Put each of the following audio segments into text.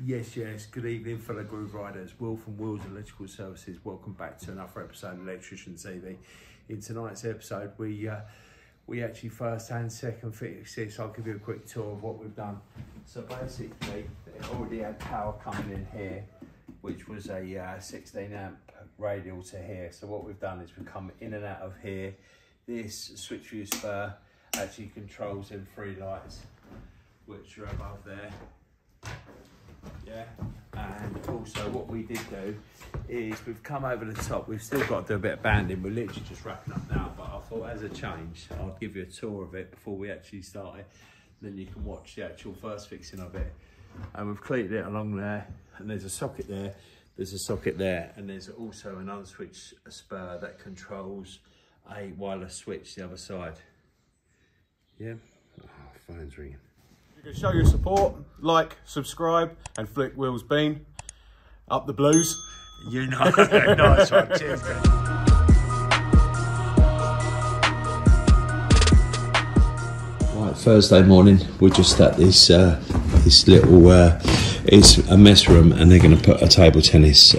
Yes, good evening fellow groove riders. Will from Will's Electrical Services. Welcome back to another episode of Electrician TV. In tonight's episode we actually first and second fix this. I'll give you a quick tour of what we've done. So basically it already had power coming in here, which was a 16 amp radial to here. So what we've done is we've come in and out of here. This switch view spur actually controls them 3 lights which are above there. Yeah, and also what we did do is we've come over the top. We've still got to do a bit of banding. We're literally just wrapping up now, but I thought as a change I'll give you a tour of it before we actually start it, then you can watch the actual first fixing of it. And we've cleated it along there, and there's a socket there, there's a socket there, and there's also an unswitched spur that controls a wireless switch the other side. Yeah, oh, phone's ringing. You can show your support, like, subscribe, and flick Will's bean. Up the blues. You know, nice one, cheers. Right, Thursday morning, we're just at this this little, it's a mess room, and they're going to put a table tennis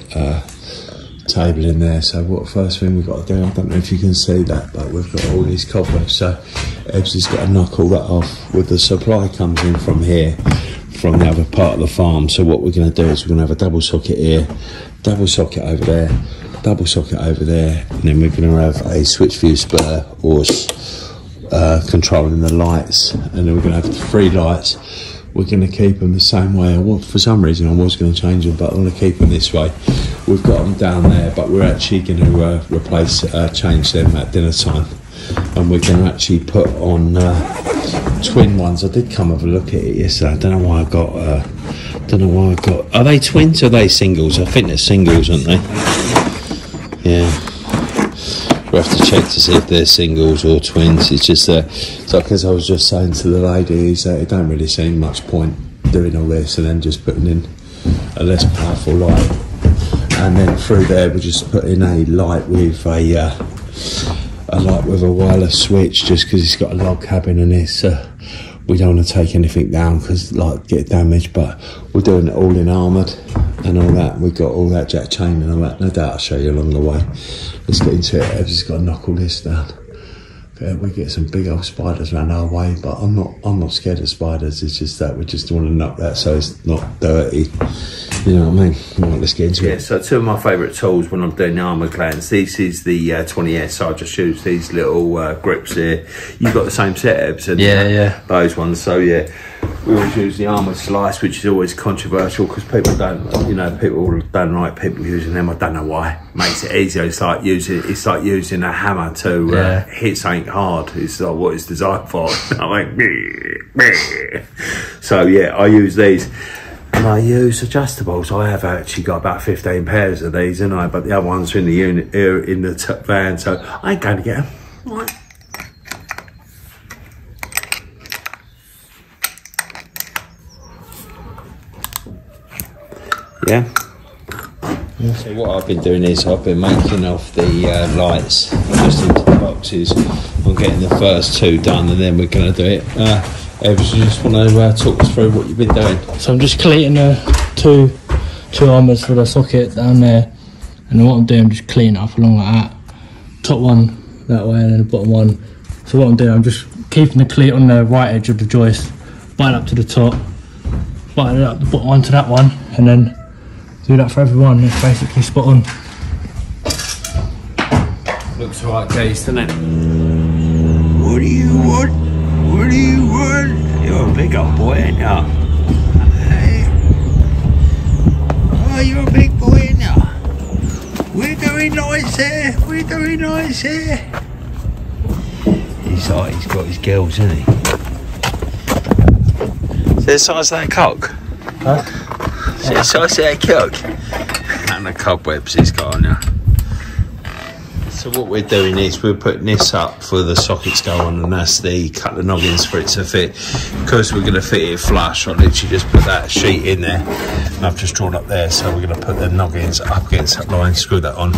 table in there. So what first thing we've got to do, I don't know if you can see that, but we've got all these cobwebs, so Ebbs has got to knock all that off. With the supply comes in from here, from the other part of the farm. So what we're going to do is we're going to have a double socket here, double socket over there, double socket over there, and then we're going to have a switch view spur or controlling the lights, and then we're going to have 3 lights. We're going to keep them the same way. For some reason I was going to change them, but I'm going to keep them this way. We've got them down there, but we're actually going to change them at dinner time, and we're going to actually put on twin ones. I did come have a look at it yesterday. I don't know why I got. Are they twins or are they singles? I think they're singles, aren't they? Yeah. We'll have to check to see if they're singles or twins. It's just so because I was just saying to the ladies that it don't really seem much point doing all this and then just putting in a less powerful light, and then through there we just put in a light with a wireless switch, just because it's got a log cabin in this. We don't want to take anything down because like get damaged, but we're doing it all in armoured and all that. We've got all that jack chain and all that. No doubt I'll show you along the way. Let's get into it. I've just got to knock all this down. We get some big old spiders around our way, but I'm not scared of spiders. It's just that we just want to knock that so it's not dirty. You know what I mean? Right, let's get into it. So 2 of my favourite tools when I'm doing the armour glands. This is the 20S. So I just use these little grips here. You've got the same setups and yeah, those ones. So yeah, we always use the armour slice, which is always controversial because people don't like people using them. I don't know why. Makes it easier. It's like using a hammer to hit something hard. It's like what it's designed for. I'm like, so yeah, I use these. And I use adjustables. I have actually got about 15 pairs of these, and but the other ones are in the unit here in the van, so I ain't going to get them. Right. Yeah. So what I've been doing is I've been making off the lights just into the boxes. I'm getting the first 2 done, and then we're going to do it. Evans, you just want to talk us through what you've been doing? So I'm just cleaning two armours for the socket down there, and then what I'm doing, I'm just cleaning it up along like that. Top one that way, and then the bottom one. So what I'm doing, I'm just keeping the cleat on the right edge of the joist, bite up to the top, bite it up the bottom one to that one, and then do that for everyone. It's basically spot on. Looks right, Case, doesn't it? What do you want? What do you want? You're a big old boy, ain't you? Hey. Oh, you're a big boy, ain't you? We're doing nice here. We're doing nice here. He's got his girls, isn't he? See the size of that cock? Huh? See the size of that cock? And the cobwebs he's got on there. So what we're doing is we're putting this up for the sockets to go on, and that's the couple of noggins for it to fit. Because we're going to fit it flush, I literally just put that sheet in there, and I've just drawn up there. So we're going to put the noggins up against that line, screw that on.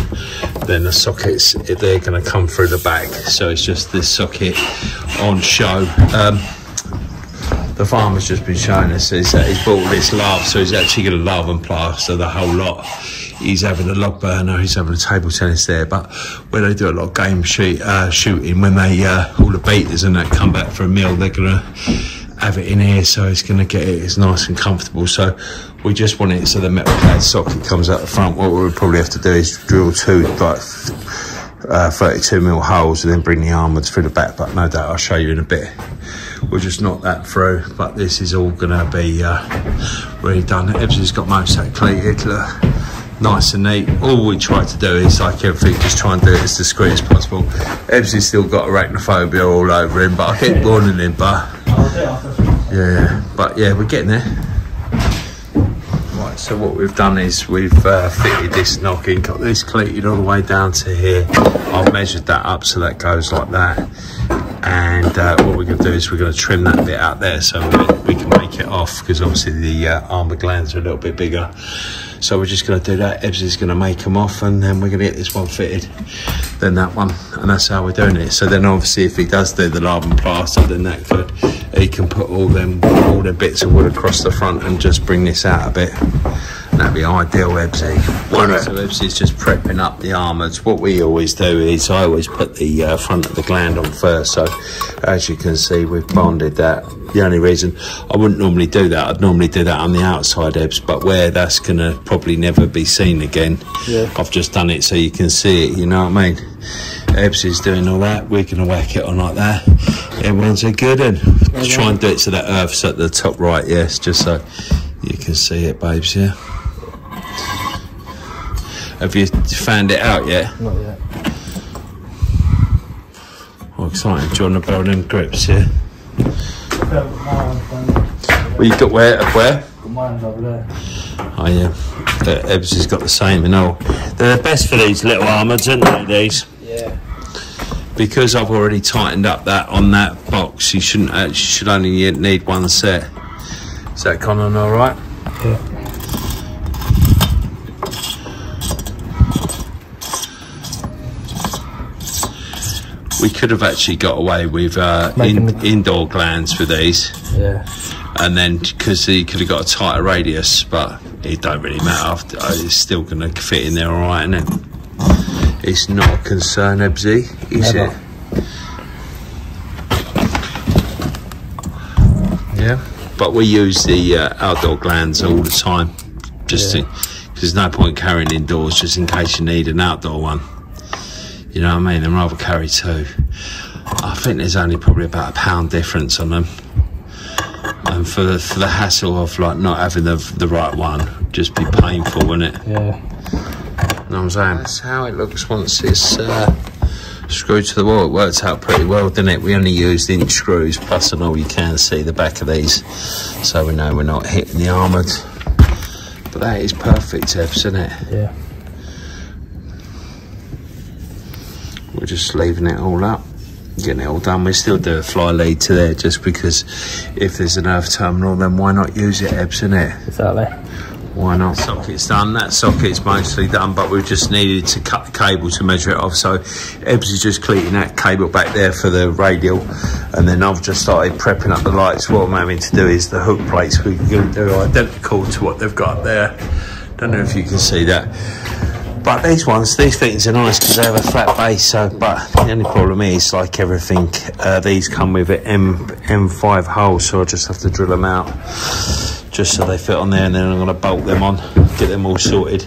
Then the sockets, they're going to come through the back. So it's just this socket on show. the farmer's just been showing us is that he's bought this lath, so he's actually going to lath and plaster the whole lot. He's having a log burner, he's having a table tennis there, but when they do a lot of game shooting, when they all the beaters and that come back for a meal, they're going to have it in here, so it's going to get it as nice and comfortable. So we just want it so the metal clad socket comes out the front. What we'll probably have to do is drill 2 like 32mm holes and then bring the armoured through the back, but no doubt I'll show you in a bit. We'll just knock that through, but this is all going to be really done. Ebbsy's got most of that cleated, look, nice and neat. All we try to do is, like everything, just try and do it as discreet as possible. Ebbsy's still got arachnophobia all over him, but I keep warning him, but yeah, we're getting there. Right, so what we've done is we've fitted this knocking, got this cleated all the way down to here. I've measured that up so that goes like that. And what we're going to do is we're going to trim that bit out there so we can make it off, because obviously the armour glands are a little bit bigger. So we're just going to do that. Ebbsy's going to make them off, and then we're going to get this one fitted, then that one, and that's how we're doing it. So then obviously if he does do the lath and plaster, then he can put all them bits of wood across the front and just bring this out a bit. And that'd be ideal, Ebbsy. So Ebbsy's just prepping up the armours. What we always do is I always put the front of the gland on first. So as you can see, we've bonded that. The only reason I wouldn't normally do that, I'd normally do that on the outside, Ebbs, but where that's gonna probably never be seen again, I've just done it so you can see it, you know what I mean? Ebbs is doing all that, we're gonna whack it on like that. Everyone's a good one. Try and do it so that earth's at the top right, yes, just so you can see it, babes, yeah? Have you found it out yet? Not yet. Oh, exciting. Do you want to build them grips, yeah? Well, you got where? Got mine's over there. Oh, yeah. Ebbs has got the same, you know. They're the best for these little armours, aren't they, these? Yeah. Because I've already tightened up that on that box, you should only need one set. Is that gone on all right? Yeah. We could have actually got away with indoor glands for these. Yeah. And then, because you could have got a tighter radius, but it don't really matter. It's still going to fit in there all right, isn't it? It's not a concern, Ebbsy, is it? Yeah. But we use the outdoor glands all the time, just because there's no point carrying indoors, just in case you need an outdoor one. You know what I mean? I'd rather carry 2. I think there's only probably about £1 difference on them. And for the hassle of like not having the right one, just be painful, wouldn't it? Yeah. You know what I'm saying? That's how it looks once it's screwed to the wall. It works out pretty well, didn't it? We only used inch screws, plus I know you can see the back of these, so we know we're not hitting the armoured. But that is perfect, Ebbs, isn't it? Yeah. We're just leaving it all up, getting it all done. We still do a fly lead to there just because if there's an earth terminal, then why not use it, Ebbs, innit? Exactly. Why not? Socket's done, that socket's mostly done, but we've just needed to cut the cable to measure it off. So Ebbs is just cleaning that cable back there for the radial, and then I've just started prepping up the lights. What I'm having to do is the hook plates we're going to do are identical to what they've got there. Don't know if you can see that. But these fittings are nice because they have a flat base, so, but the only problem is, like everything, these come with an M5 hole, so I just have to drill them out just so they fit on there, and then I'm going to bolt them on, get them all sorted,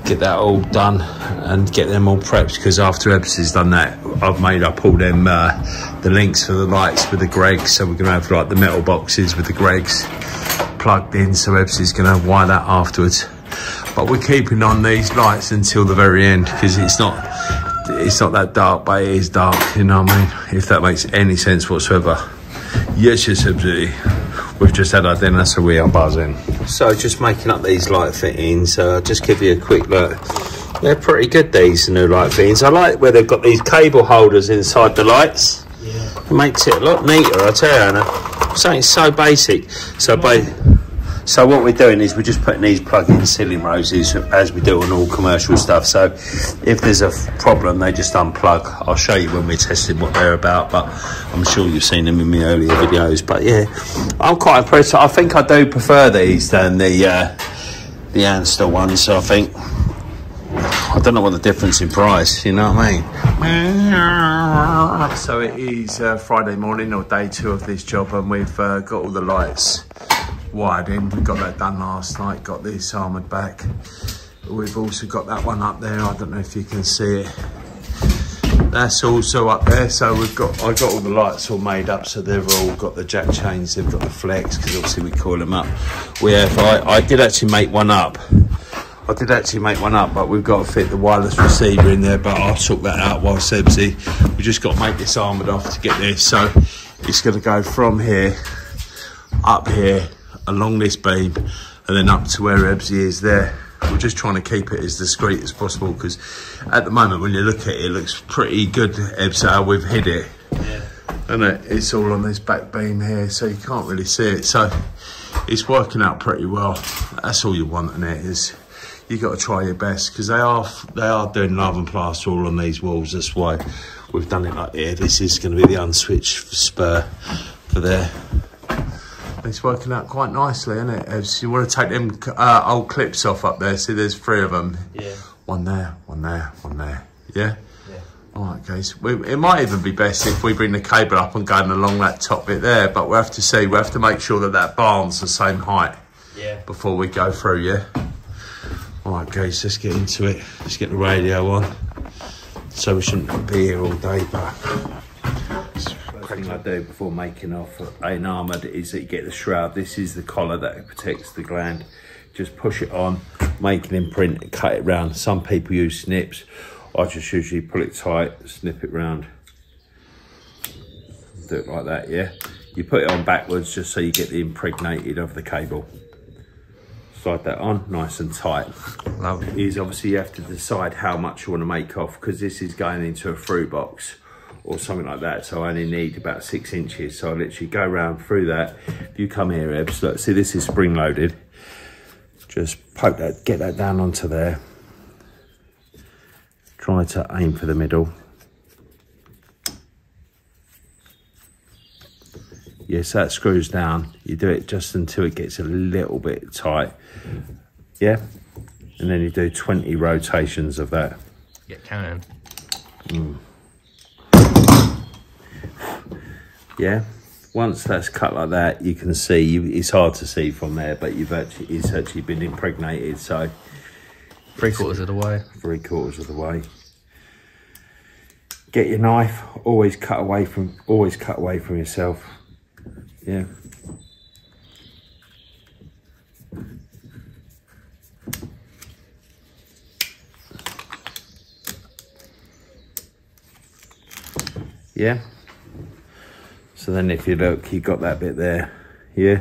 get that all done and get them all prepped, because after Ebbs has done that, I've made up all them the links for the lights with the Gregs, so we're going to have like the metal boxes with the Gregs plugged in, so Ebbs is going to wire that afterwards. But we're keeping on these lights until the very end, because it's not that dark, but it is dark, you know what I mean, if that makes any sense whatsoever. Yes, absolutely. We've just had our dinner, so we are buzzing. So just making up these light fittings, just give you a quick look. They're pretty good, these new light fittings. I like where they've got these cable holders inside the lights. Yeah. It makes it a lot neater, I tell you, Anna. Something so basic. So So what we're doing is we're just putting these plug-in ceiling roses as we do on all commercial stuff. So if there's a problem, they just unplug. I'll show you when we're testing what they're about, but I'm sure you've seen them in my earlier videos. But yeah, I'm quite impressed. I think I do prefer these than the Anster ones. So I don't know what the difference in price, you know what I mean? So it is Friday morning, or day 2 of this job, and we've got all the lights wired in. We got that done last night, got this armoured back. We've also got that one up there. I don't know if you can see it. That's also up there. So I got all the lights all made up, so they've all got the jack chains, they've got the flex, because obviously we coil them up. I did actually make one up. But we've got to fit the wireless receiver in there, but I'll sort that out while Sebsy. We just got to make this armoured off to get this. So it's going to go from here, up here, along this beam, and then up to where Ebsy is there. We're just trying to keep it as discreet as possible, because at the moment when you look at it, it looks pretty good, Ebsy, how we've hid it. Yeah. And it's all on this back beam here, so you can't really see it. So it's working out pretty well. That's all you want in it, is you got to try your best, because they are doing love and plaster all on these walls. That's why we've done it like here. This is going to be the unswitched spur for there. It's working out quite nicely, isn't it? If you want to take them old clips off up there, see there's 3 of them. Yeah. One there, one there, one there. Yeah? Yeah. All right, guys. It might even be best if we bring the cable up and going along that top bit there, but we'll have to see. We'll have to make sure that that barn's the same height. Yeah. Before we go through, yeah? All right, guys, let's get into it. Let's get the radio on. So we shouldn't be here all day, but the thing I do before making off an armoured is that you get the shroud. This is the collar that protects the gland. Just push it on, make an imprint, and cut it round. Some people use snips. I just usually pull it tight, snip it round. Do it like that, yeah? You put it on backwards just so you get the impregnated of the cable. Slide that on, nice and tight. Lovely. Is obviously you have to decide how much you want to make off, because this is going into a through box or something like that, so I only need about 6 inches. So I literally go round through that. If you come here, Ebs, look, see this is spring loaded. Just poke that, get that down onto there. Try to aim for the middle. Yes, that screws down. You do it just until it gets a little bit tight. Yeah? And then you do 20 rotations of that. Yeah, can. Yeah? Once that's cut like that, you can see, it's hard to see from there, but it's actually been impregnated, so 3/4 of the way. 3/4 of the way. Get your knife, always cut away from yourself. Yeah. Yeah. So then if you look, you got that bit there. Yeah.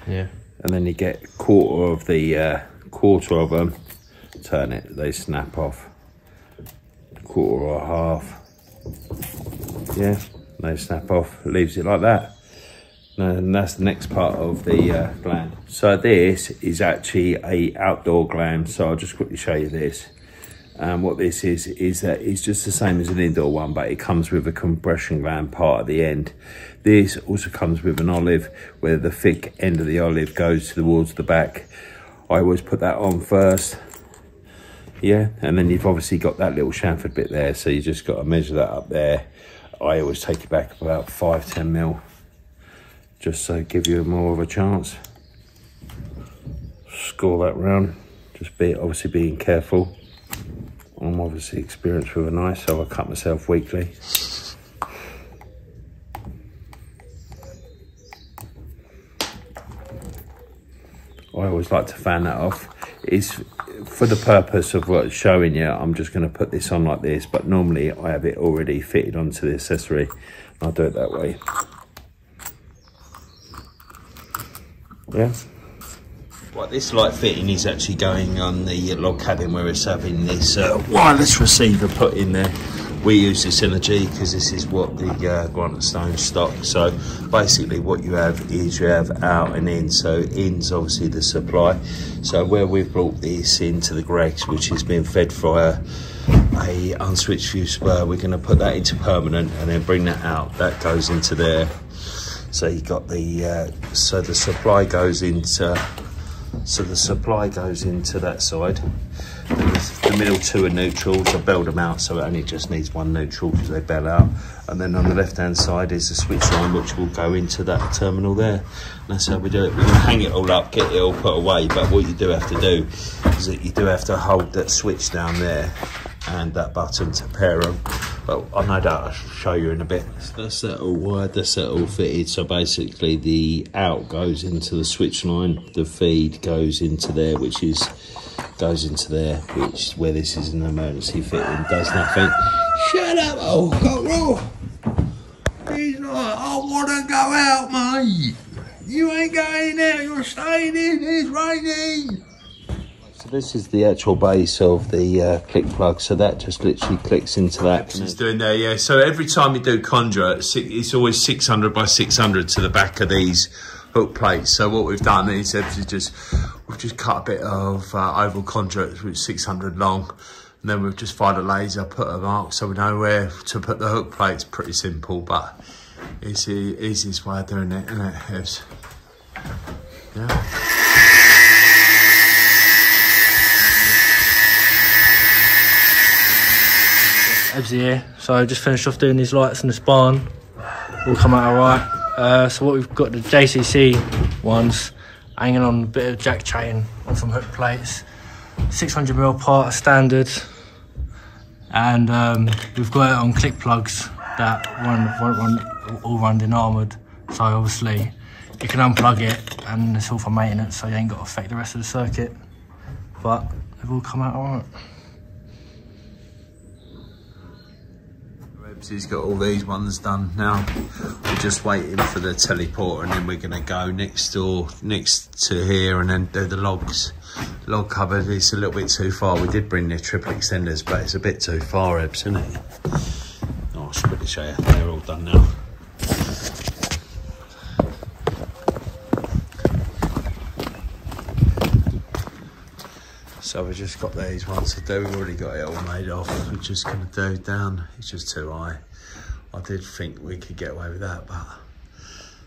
Yeah. And then you get quarter of them. Turn it, they snap off. Quarter or half. Yeah. They snap off. Leaves it like that. And that's the next part of the gland. So this is actually a outdoor gland. So I'll just quickly show you this. What this is that it's just the same as an indoor one, but it comes with a compression gland part at the end. This also comes with an olive, where the thick end of the olive goes towards the back. I always put that on first. Yeah, and then you've obviously got that little chamfered bit there, so you just got to measure that up there. I always take it back about 5–10 mil. Just so give you more of a chance. Score that round. Just obviously being careful. I'm obviously experienced with a knife, so I cut myself weekly. I always like to fan that off. It's for the purpose of what it's showing you. I'm just going to put this on like this, but normally I have it already fitted onto the accessory. I'll do it that way. Yeah. Right, this light fitting is actually going on the log cabin, where it's having this wireless receiver put in there. We use this in a G because this is what the granite stone stock. So basically what you have is you have out and in. So in's obviously the supply. So where we've brought this into the Gregs, which has been fed via a unswitched fuse spur, we're going to put that into permanent and then bring that out. That goes into there. So you got the so the supply goes into that side. The middle two are neutrals. I belled them out, so it only just needs one neutral because they bell out. And then on the left hand side is the switch line, which will go into that terminal there. And that's how we do it. We're going to hang it all up, get it all put away, but what you do have to do is that you do have to hold that switch down there and that button to pair them. But I know that I'll show you in a bit. So that's that all wired, that's that all fitted. So basically the out goes into the switch line, the feed goes into there, which is where this is an emergency fitting, does nothing. Shut up, old cockerel. He's like, I want to go out, mate. You ain't going out, you're staying in, it's raining. So this is the actual base of the click plug, so that just literally clicks into that. It's doing there, yeah. So every time you do conduit, it's always 600 by 600 to the back of these hook plates. So what we've done is we've just cut a bit of oval conduit, which is 600 long, and then we've just fired a laser, put a mark so we know where to put the hook plates. Pretty simple, but it's the easiest way of doing it, isn't it? Yes. Yeah. Ebbsy here. So I just finished off doing these lights in this barn. All come out alright. So what we've got, the JCC ones hanging on a bit of jack chain on some hook plates, 600mm part standard, and we've got it on click plugs that all run in armoured. So obviously you can unplug it and it's all for maintenance, so you ain't got to affect the rest of the circuit. But they've all come out alright. He's got all these ones done now. We're just waiting for the teleporter, and then we're going to go next to here and then do the logs. Log cupboard is a little bit too far. We did bring the triple extenders, but it's a bit too far, Ebbs, isn't it? Oh, I should quickly show you. They're all done now. So we've just got these ones to do. We've already got it all made off. We're just going to do down. It's just too high. I did think we could get away with that, but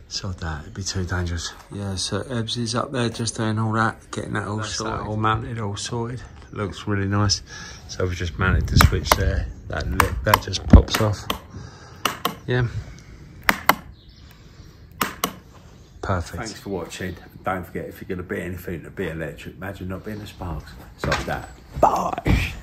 sod that. It'd be too dangerous. Yeah, so Ebbs is up there just doing all that, getting that all sorted, all mounted, all sorted. Looks really nice. So we've just mounted the switch there. That just pops off. Yeah. Perfect. Thanks for watching. Don't forget, if you're going to be anything to be electric, imagine not being a Sparks. So that. Bye.